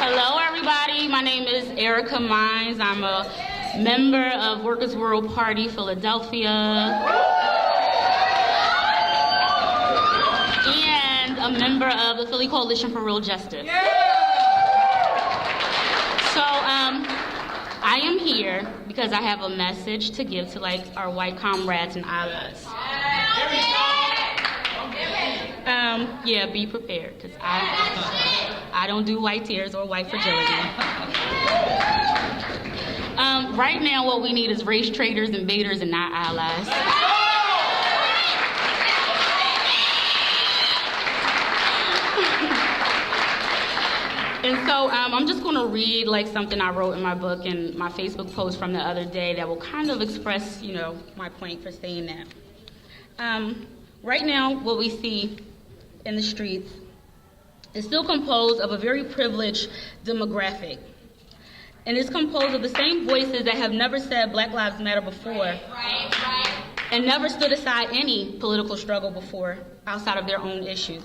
Hello, everybody. My name is Erica Mines. I'm a member of Workers' World Party Philadelphia and a member of the Philly Coalition for Real Justice. So I am here because I have a message to give to our white comrades and allies. Yeah, be prepared, because I don't do white tears or white fragility. Right now, what we need is race traitors and baiters and not allies. And so I'm just going to read something I wrote in my book and my Facebook post from the other day that will kind of express, my point for saying that. Right now, what we see in the streets is still composed of a very privileged demographic. And it's composed of the same voices that have never said Black Lives Matter before, and never stood aside any political struggle before outside of their own issues.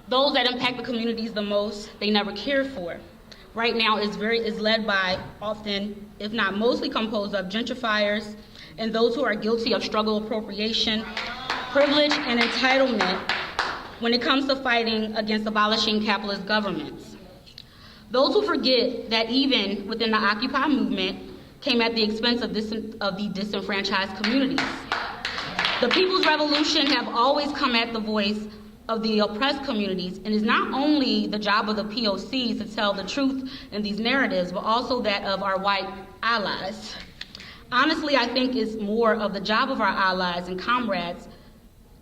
Those that impact the communities the most, they never cared for. Right now is led by often, if not mostly composed of gentrifiers and those who are guilty of struggle appropriation, privilege, and entitlement when it comes to fighting against abolishing capitalist governments. Those who forget that even within the Occupy movement came at the expense of the disenfranchised communities. The People's Revolution have always come at the voice of the oppressed communities, and is not only the job of the POCs to tell the truth in these narratives, but also that of our white allies. Honestly, I think it's more of the job of our allies and comrades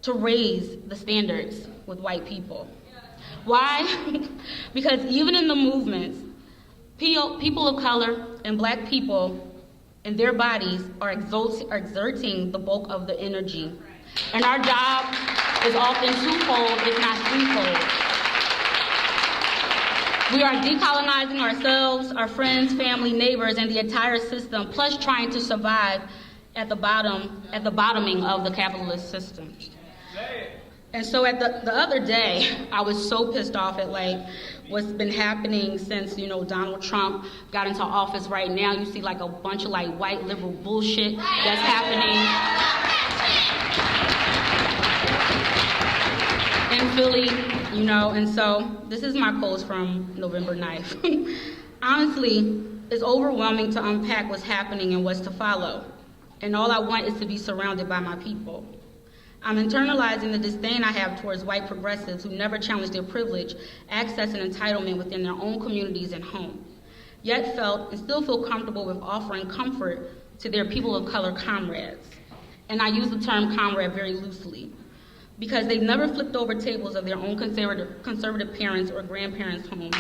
to raise the standards with white people. Why? Because even in the movements, people of color and Black people and their bodies are exerting the bulk of the energy. And our job is often twofold, if not threefold. We are decolonizing ourselves, our friends, family, neighbors, and the entire system, plus trying to survive at the bottoming of the capitalist system. And so at the other day, I was so pissed off at what's been happening since Donald Trump got into office. Right now, you see a bunch of white liberal bullshit that's happening in Philly, and so this is my post from November 9th. Honestly, it's overwhelming to unpack what's happening and what's to follow. And all I want is to be surrounded by my people. I'm internalizing the disdain I have towards white progressives who never challenge their privilege, access, and entitlement within their own communities and home, yet felt and still feel comfortable with offering comfort to their people of color comrades. And I use the term comrade very loosely, because they've never flipped over tables of their own conservative parents' or grandparents' homes.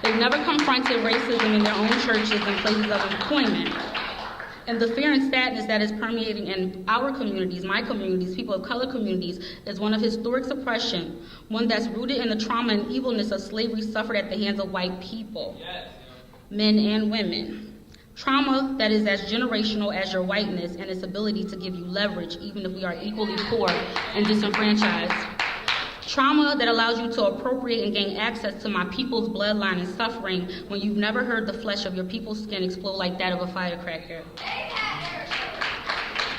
They've never confronted racism in their own churches and places of employment. And the fear and sadness that is permeating in our communities, my communities, people of color communities, is one of historic suppression, one that's rooted in the trauma and evilness of slavery suffered at the hands of white people, men and women. Trauma that is as generational as your whiteness and its ability to give you leverage, even if we are equally poor and disenfranchised. Trauma that allows you to appropriate and gain access to my people's bloodline and suffering when you've never heard the flesh of your people's skin explode like that of a firecracker.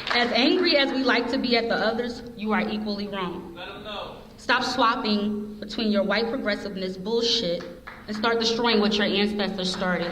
As angry as we like to be at the others, you are equally wrong. Let them know. Stop swapping between your white progressiveness bullshit and start destroying what your ancestors started.